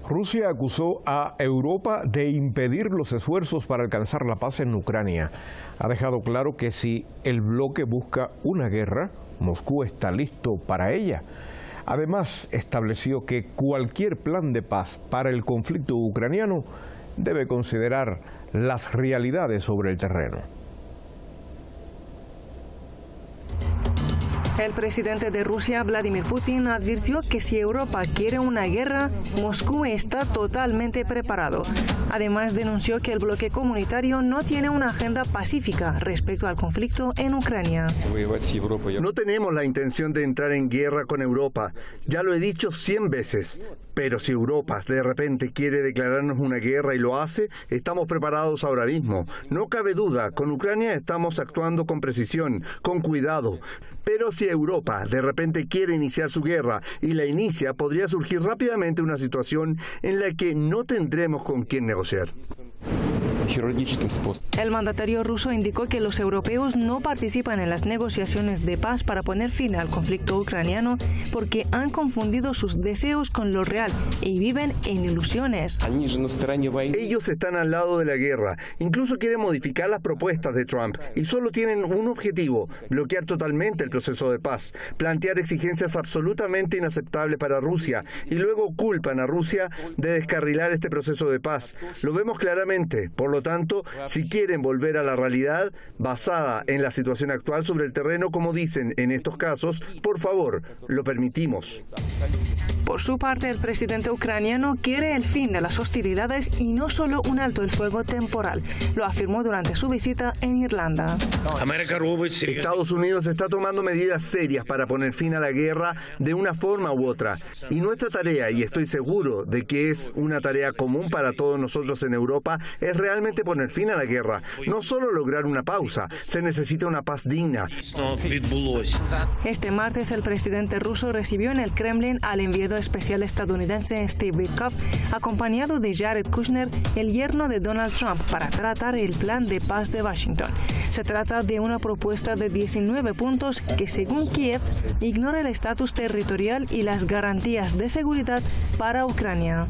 Rusia acusó a Europa de impedir los esfuerzos para alcanzar la paz en Ucrania. Ha dejado claro que si el bloque busca una guerra, Moscú está listo para ella. Además, estableció que cualquier plan de paz para el conflicto ucraniano debe considerar las realidades sobre el terreno. El presidente de Rusia, Vladimir Putin, advirtió que si Europa quiere una guerra, Moscú está totalmente preparado. Además, denunció que el bloque comunitario no tiene una agenda pacífica respecto al conflicto en Ucrania. No tenemos la intención de entrar en guerra con Europa. Ya lo he dicho 100 veces. Pero si Europa de repente quiere declararnos una guerra y lo hace, estamos preparados ahora mismo. No cabe duda, con Ucrania estamos actuando con precisión, con cuidado. Pero si Europa de repente quiere iniciar su guerra y la inicia, podría surgir rápidamente una situación en la que no tendremos con quién negociar. El mandatario ruso indicó que los europeos no participan en las negociaciones de paz para poner fin al conflicto ucraniano porque han confundido sus deseos con lo real y viven en ilusiones. Ellos están al lado de la guerra, incluso quieren modificar las propuestas de Trump y solo tienen un objetivo: bloquear totalmente el proceso de paz, plantear exigencias absolutamente inaceptables para Rusia y luego culpan a Rusia de descarrilar este proceso de paz. Lo vemos claramente. Por lo tanto, si quieren volver a la realidad basada en la situación actual sobre el terreno, como dicen en estos casos, por favor, lo permitimos. Por su parte, el presidente ucraniano quiere el fin de las hostilidades y no solo un alto el fuego temporal. Lo afirmó durante su visita en Irlanda. Estados Unidos está tomando medidas serias para poner fin a la guerra de una forma u otra. Y nuestra tarea, y estoy seguro de que es una tarea común para todos nosotros en Europa, es realmente poner fin a la guerra. No solo lograr una pausa, se necesita una paz digna. Este martes, el presidente ruso recibió en el Kremlin al enviado especial estadounidense Steve Witkoff, acompañado de Jared Kushner, el yerno de Donald Trump, para tratar el plan de paz de Washington. Se trata de una propuesta de 19 puntos que, según Kiev, ignora el estatus territorial y las garantías de seguridad para Ucrania.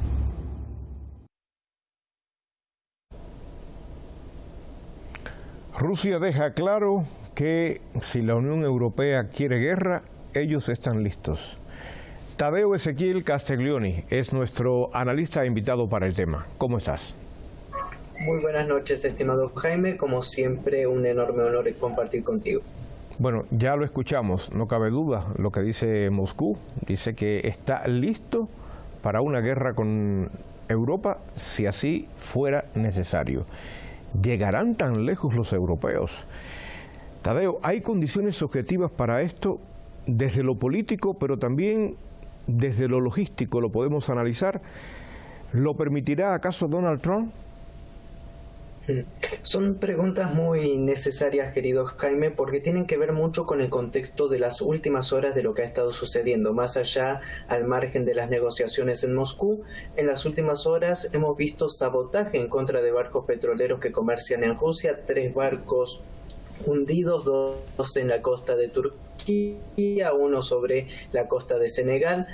Rusia deja claro que si la Unión Europea quiere guerra, ellos están listos. Tadeo Ezequiel Castiglioni es nuestro analista invitado para el tema. ¿Cómo estás? Muy buenas noches, estimado Jaime. Como siempre, un enorme honor compartir contigo. Bueno, ya lo escuchamos, no cabe duda lo que dice Moscú. Dice que está listo para una guerra con Europa si así fuera necesario. ¿Llegarán tan lejos los europeos? Tadeo, ¿hay condiciones objetivas para esto desde lo político, pero también desde lo logístico? ¿Lo podemos analizar? ¿Lo permitirá acaso Donald Trump? Son preguntas muy necesarias, querido Jaime, porque tienen que ver mucho con el contexto de las últimas horas de lo que ha estado sucediendo. Más allá, al margen de las negociaciones en Moscú, en las últimas horas hemos visto sabotaje en contra de barcos petroleros que comercian en Rusia, 3 barcos hundidos, 2 en la costa de Turquía, 1 sobre la costa de Senegal.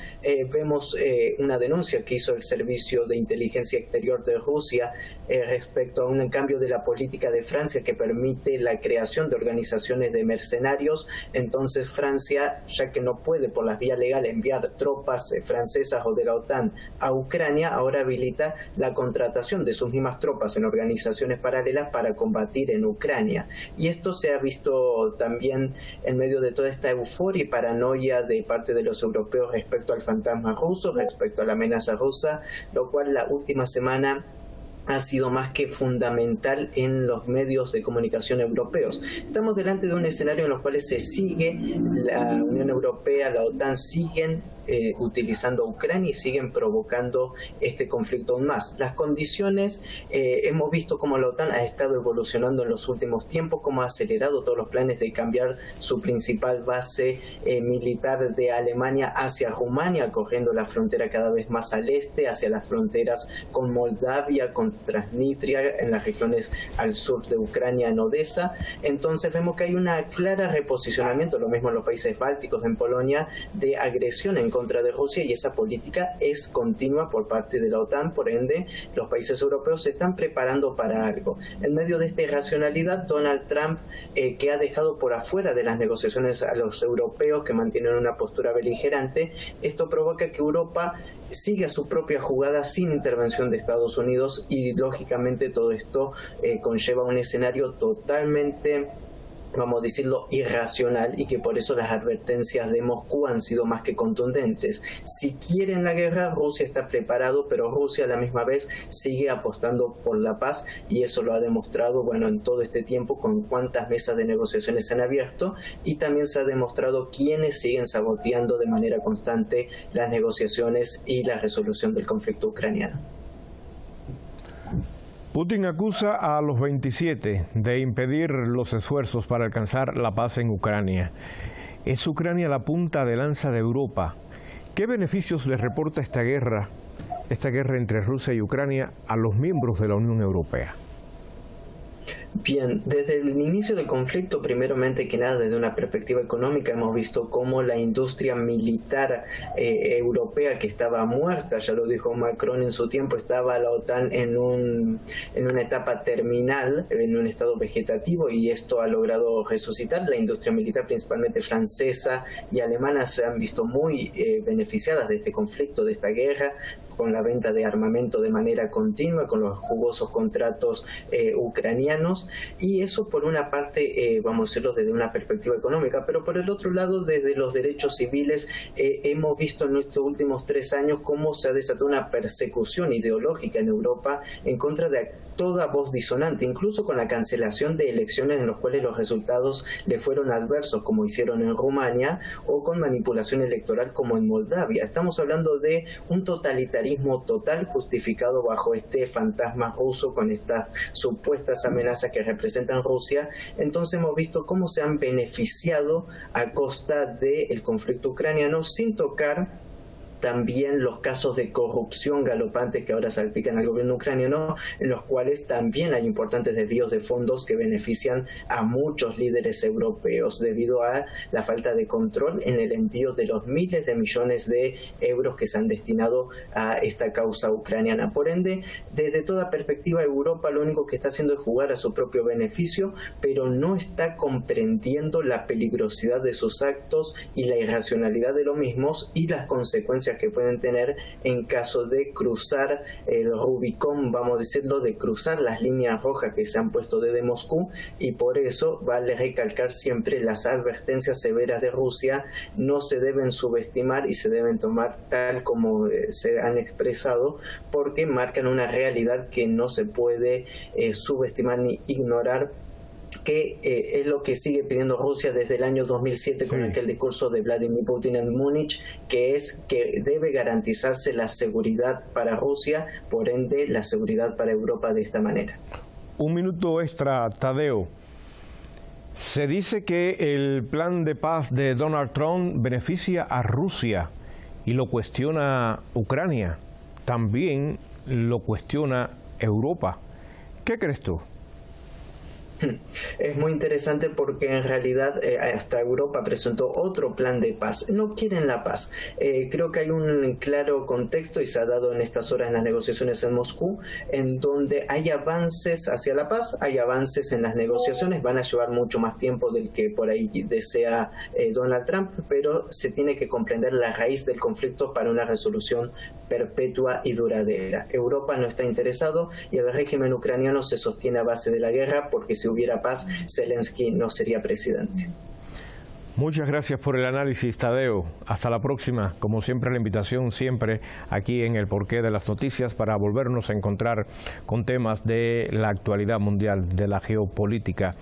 Vemos una denuncia que hizo el Servicio de Inteligencia Exterior de Rusia respecto a un cambio de la política de Francia que permite la creación de organizaciones de mercenarios. Entonces Francia, ya que no puede por las vías legales enviar tropas francesas o de la OTAN a Ucrania, ahora habilita la contratación de sus mismas tropas en organizaciones paralelas para combatir en Ucrania. Y esto se ha visto también en medio de toda esta euforia y paranoia de parte de los europeos respecto al fantasma ruso, respecto a la amenaza rusa, lo cual la última semana ha sido más que fundamental en los medios de comunicación europeos. Estamos delante de un escenario en el cual se sigue, la Unión Europea, la OTAN siguen utilizando a Ucrania y siguen provocando este conflicto aún más. Las condiciones, hemos visto cómo la OTAN ha estado evolucionando en los últimos tiempos, cómo ha acelerado todos los planes de cambiar su principal base militar de Alemania hacia Rumania, corriendo la frontera cada vez más al este, hacia las fronteras con Moldavia, con Transnistria, en las regiones al sur de Ucrania, en Odessa. Entonces vemos que hay una clara reposicionamiento, lo mismo en los países bálticos, en Polonia, de agresión en contra de Rusia, y esa política es continua por parte de la OTAN. Por ende, los países europeos se están preparando para algo. En medio de esta irracionalidad, Donald Trump, que ha dejado por afuera de las negociaciones a los europeos que mantienen una postura beligerante, esto provoca que Europa siga su propia jugada sin intervención de Estados Unidos, y lógicamente todo esto conlleva un escenario totalmente, vamos a decirlo, irracional, y que por eso las advertencias de Moscú han sido más que contundentes. Si quieren la guerra, Rusia está preparado, pero Rusia a la misma vez sigue apostando por la paz, y eso lo ha demostrado, bueno, en todo este tiempo, con cuántas mesas de negociaciones se han abierto, y también se ha demostrado quiénes siguen saboteando de manera constante las negociaciones y la resolución del conflicto ucraniano. Putin acusa a los 27 de impedir los esfuerzos para alcanzar la paz en Ucrania. ¿Es Ucrania la punta de lanza de Europa? ¿Qué beneficios le reporta esta guerra entre Rusia y Ucrania, a los miembros de la Unión Europea? Bien, desde el inicio del conflicto, primeramente que nada, desde una perspectiva económica, hemos visto cómo la industria militar europea, que estaba muerta, ya lo dijo Macron en su tiempo, estaba la OTAN en una etapa terminal, en un estado vegetativo, y esto ha logrado resucitar. La industria militar, principalmente francesa y alemana, se han visto muy beneficiadas de este conflicto, de esta guerra, con la venta de armamento de manera continua, con los jugosos contratos ucranianos, y eso por una parte, vamos a decirlo desde una perspectiva económica, pero por el otro lado, desde los derechos civiles, hemos visto en estos últimos 3 años cómo se ha desatado una persecución ideológica en Europa en contra de toda voz disonante, incluso con la cancelación de elecciones en las cuales los resultados le fueron adversos, como hicieron en Rumania, o con manipulación electoral como en Moldavia. Estamos hablando de un totalitarismo total, justificado bajo este fantasma ruso, con estas supuestas amenazas que representan Rusia. Entonces hemos visto cómo se han beneficiado a costa del conflicto ucraniano, sin tocar también los casos de corrupción galopante que ahora salpican al gobierno ucraniano, en los cuales también hay importantes desvíos de fondos que benefician a muchos líderes europeos, debido a la falta de control en el envío de los miles de millones de euros que se han destinado a esta causa ucraniana. Por ende, desde toda perspectiva, Europa lo único que está haciendo es jugar a su propio beneficio, pero no está comprendiendo la peligrosidad de sus actos y la irracionalidad de los mismos, y las consecuencias que pueden tener en caso de cruzar el Rubicón, vamos a decirlo, de cruzar las líneas rojas que se han puesto desde Moscú. Y por eso vale recalcar siempre las advertencias severas de Rusia: no se deben subestimar y se deben tomar tal como se han expresado, porque marcan una realidad que no se puede subestimar ni ignorar, que es lo que sigue pidiendo Rusia desde el año 2007 con aquel discurso de Vladimir Putin en Múnich, que es que debe garantizarse la seguridad para Rusia, por ende la seguridad para Europa de esta manera. Un minuto extra, Tadeo. Se dice que el plan de paz de Donald Trump beneficia a Rusia y lo cuestiona Ucrania. También lo cuestiona Europa. ¿Qué crees tú? Es muy interesante porque en realidad hasta Europa presentó otro plan de paz. No quieren la paz. Creo que hay un claro contexto, y se ha dado en estas horas en las negociaciones en Moscú, en donde hay avances hacia la paz, hay avances en las negociaciones. Van a llevar mucho más tiempo del que por ahí desea Donald Trump, pero se tiene que comprender la raíz del conflicto para una resolución perpetua y duradera. Europa no está interesado, y el régimen ucraniano se sostiene a base de la guerra, porque si hubiera paz, Zelensky no sería presidente. Muchas gracias por el análisis, Tadeo. Hasta la próxima. Como siempre, la invitación siempre aquí en El Porqué de las Noticias, para volvernos a encontrar con temas de la actualidad mundial, de la geopolítica.